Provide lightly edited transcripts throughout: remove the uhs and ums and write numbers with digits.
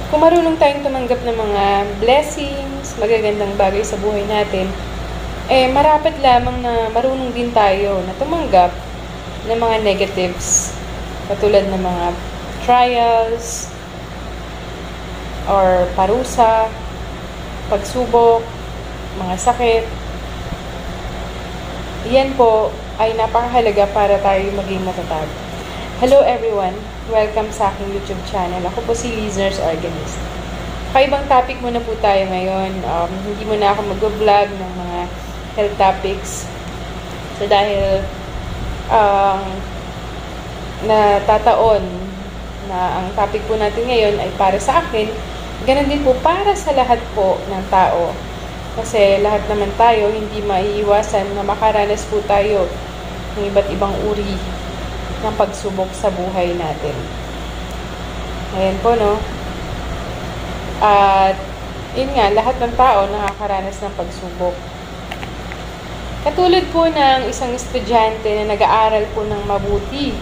Kung marunong tayong tumanggap ng mga blessings, magagandang bagay sa buhay natin, marapat lamang na marunong din tayo na tumanggap ng mga negatives, katulad ng mga trials, or parusa, pagsubok, mga sakit. Yan po ay napakahalaga para tayo maging matatag. Hello everyone! Welcome sa aking YouTube channel. Ako po si Listeners Organist. Kaibang topic muna po tayo ngayon. Hindi muna ako mag-vlog ng mga health topics. So dahil natataon na ang topic po natin ngayon ay para sa akin, ganun din po para sa lahat po ng tao. Kasi lahat naman tayo, hindi maiiwasan na makaranas po tayo ng iba't ibang uri ng pagsubok sa buhay natin. Ayan po, no? At, yun nga, lahat ng tao nakakaranas ng pagsubok. Katulad po ng isang estudyante na nag-aaral po ng mabuti.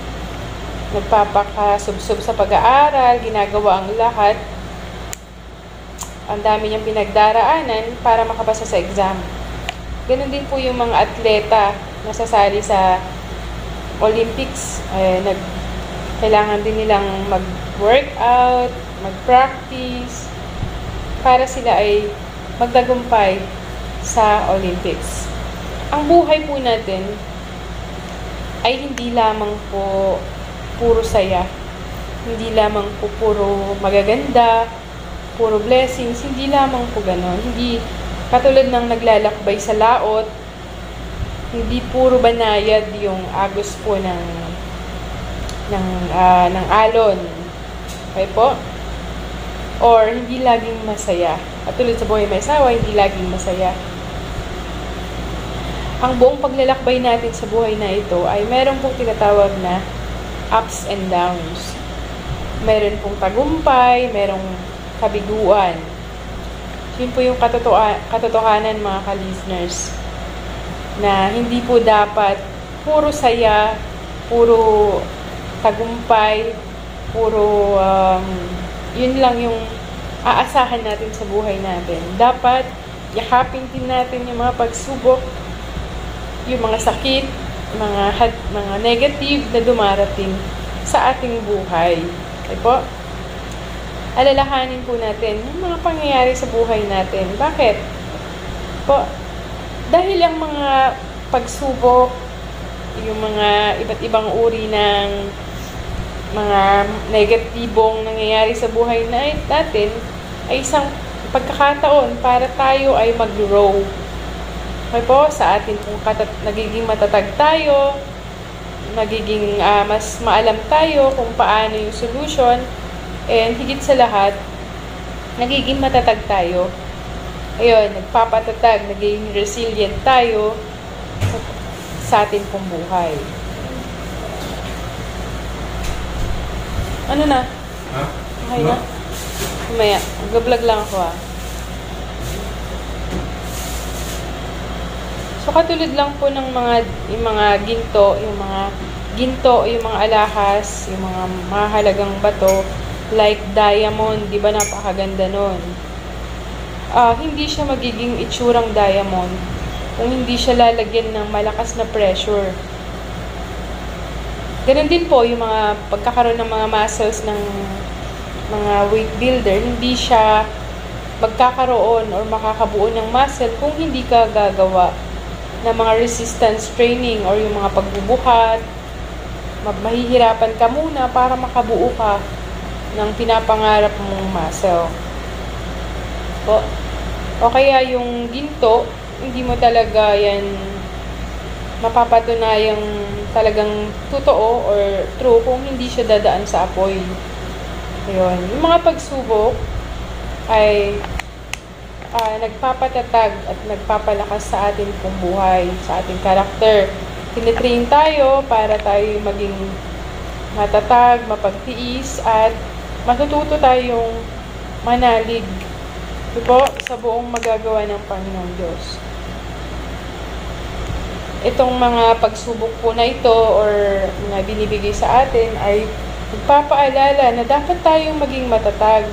Nagpapakasubsob sa pag-aaral, ginagawa ang lahat. Ang dami niyang pinagdaraanan para makapasa sa exam. Ganun din po yung mga atleta na sasali sa Olympics. Kailangan din nilang mag-workout, mag-practice, para sila ay magtagumpay sa Olympics. Ang buhay po natin ay hindi lamang po puro saya, hindi lamang po puro magaganda, puro blessings, hindi lamang po gano'n. Hindi katulad ng naglalakbay sa laot, hindi puro banayad yung agos po ng alon. Okay po? Or hindi laging masaya. Katulad sa buhay may asawa, hindi laging masaya. Ang buong paglalakbay natin sa buhay na ito ay meron pong tinatawag na ups and downs. Meron pong tagumpay, merong kabiguan. Yun po yung katotohanan, mga ka-listeners, na hindi po dapat puro saya, puro tagumpay, puro yun lang yung aasahan natin sa buhay natin. Dapat yakapin din natin yung mga pagsubok, yung mga sakit, mga negative na dumarating sa ating buhay. Okay po? Alalahanin po natin yung mga pangyayari sa buhay natin. Bakit? Po, dahil ang mga pagsubok, yung mga iba't ibang uri ng mga negatibong nangyayari sa buhay natin ay isang pagkakataon para tayo ay mag-grow. Okay po, sa atin kung nagiging matatag tayo, nagiging mas maalam tayo kung paano yung solution, and higit sa lahat, nagiging matatag tayo. Ayun, nagpapatatag, nagiging resilient tayo sa atin pong buhay. Ano na? Ha? Okay na? Mamaya, mag-vlog lang ako So, katulad lang po ng yung mga ginto, yung mga alahas, yung mga mahalagang bato, like diamond, di ba napakaganda nun? Hindi siya magiging itsurang diamond kung hindi siya lalagyan ng malakas na pressure. Ganun din po yung mga pagkakaroon ng mga muscles ng mga weight builder, hindi siya magkakaroon or makakabuo ng muscle kung hindi ka gagawa ng mga resistance training or yung mga pagbubuhat. Mahihirapan ka muna para makabuo ka ng pinapangarap mong muscle. O kaya yung ginto, hindi mo talaga yan mapapatunayang talagang totoo or true kung hindi siya dadaan sa apoy. Ayun. Yung mga pagsubok ay nagpapatatag at nagpapalakas sa ating pong buhay, sa ating karakter. Tinitrain tayo para tayo maging matatag, mapagtiis, at matututo tayong manalig po sa buong magagawa ng Panginoon Diyos. Itong mga pagsubok po na ito or mga binibigay sa atin ay nagpapaalala na dapat tayong maging matatag.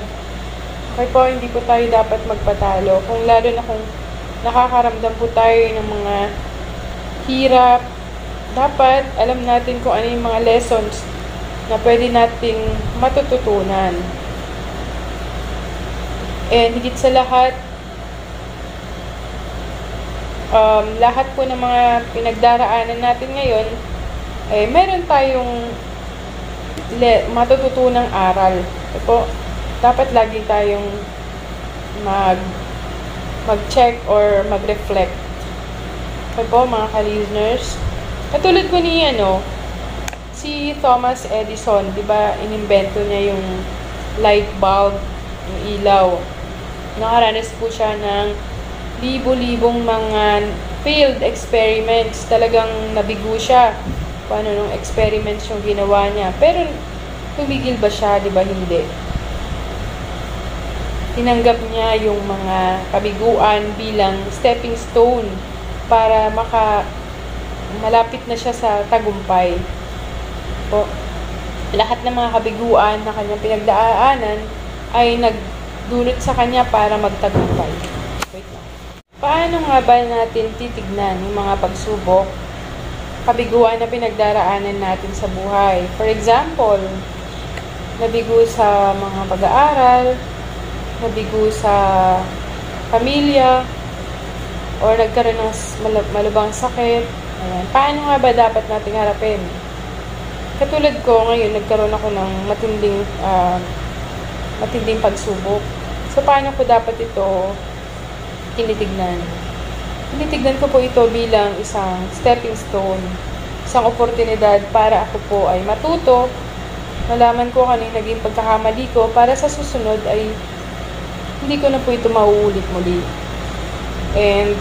Kaya po, hindi po tayo dapat magpatalo. Kung lalo na kung nakakaramdam po tayo ng mga hirap, dapat alam natin kung ano yung mga lessons na pwede nating matututunan. And higit sa lahat, lahat po ng mga pinagdaraanan natin ngayon, meron tayong matututunang aral. Po, dapat lagi tayong mag-check or mag-reflect. Po, mga ka-listeners, katulad ko ni si Thomas Edison, 'di ba? Inimbento niya yung light bulb, yung ilaw. Nakaranas po siya ng libo-libong mga failed experiments. Talagang nabigo siya paano nung experiments yung ginawa niya. Pero tumigil ba siya? 'Di ba? Hindi. Tinanggap niya yung mga kabiguan bilang stepping stone para malapit na siya sa tagumpay. Po, lahat ng mga kabiguan na kanyang pinagdaanan ay nagdulot sa kanya para magtagumpay. Wait lang. Paano nga ba natin titignan yung mga pagsubok, kabiguan na pinagdaraanan natin sa buhay? For example, nabigo sa mga pag-aaral, nabigo sa pamilya, or nagkaroon ng malubhang sakit. Ayan. Paano nga ba dapat nating harapin? Katulad ko ngayon, nagkaroon ako ng matinding pagsubok. So, paano ko dapat ito tinitignan? Tinitignan ko po ito bilang isang stepping stone, isang oportunidad para ako po ay matuto, malaman ko kung ano yung naging pagkakamali ko para sa susunod ay hindi ko na po ito mauulit muli. And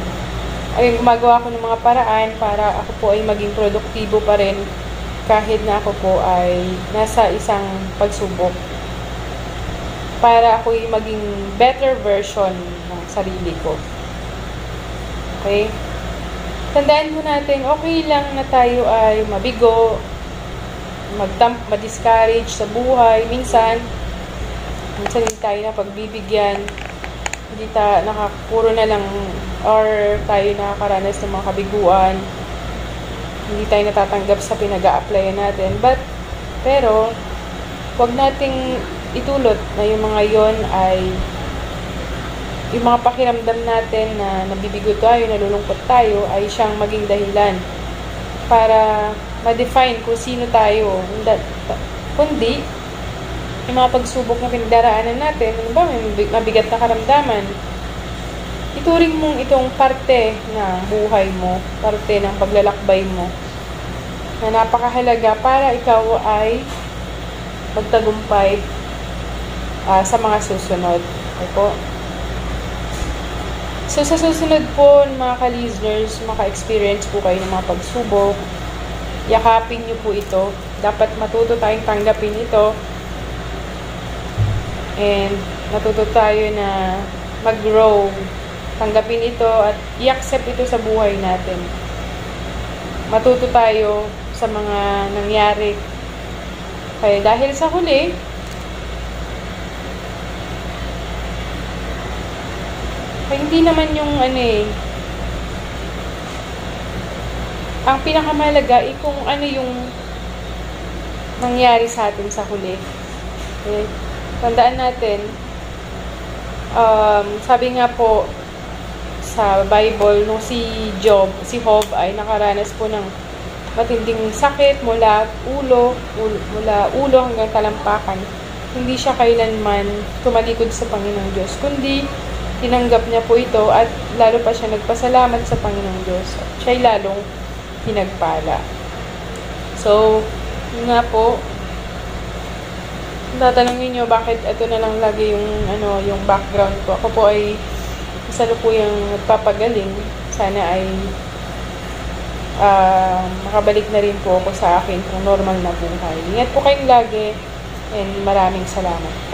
ay gumagawa ko ng mga paraan para ako po ay maging produktibo pa rin kahit na ako po ay nasa isang pagsubok. Para ako ay maging better version ng sarili ko. Okay? Tandaan mo natin, okay lang na tayo ay mabigo, ma-discourage sa buhay. Minsan hindi tayo na pagbibigyan, hindi puro na lang or tayo nakakaranas ng mga kabiguan, hindi tayo natatanggap sa pinag-a-applyan natin. Pero wag nating itulot na yung mga yon ay yung mga pakiramdam natin na nabibigo tayo, nalulungkot tayo, ay siyang maging dahilan para ma-define kung sino tayo. Kundi yung mga pagsubok na pinagdaraanan natin, ano ba, may mabigat na karamdaman, ituring mong itong parte ng buhay mo, parte ng paglalakbay mo, na napakahalaga para ikaw ay magtagumpay sa mga susunod. Okay po? So, sa susunod po, mga ka-listeners, maka-experience po kayo ng mga pagsubok, yakapin nyo po ito. Dapat matuto tayong tanggapin ito. And matuto tayo na mag-grow, tanggapin ito at i-accept ito sa buhay natin. Matuto tayo sa mga nangyari. Kaya dahil sa huli, hindi naman yung ang pinakamahalaga ay kung ano yung nangyari sa atin sa huli. Okay? Tandaan natin, sabi nga po sa Bible, nung si Job ay nakaranas po ng matinding sakit mula ulo hanggang talampakan. Hindi siya kailanman tumalikod sa Panginoong Diyos, kundi tinanggap niya po ito at lalo pa siya nagpasalamat sa Panginoong Diyos. Siya'y lalong pinagpala. So, yun nga po, tatanungin nyo bakit ito na lang lagi yung background ko. Ako po ay kasalukuyang nagpapagaling. Sana ay makabalik na rin po ako sa akin kung normal na buhay. Ingat po kayong lagi and maraming salamat.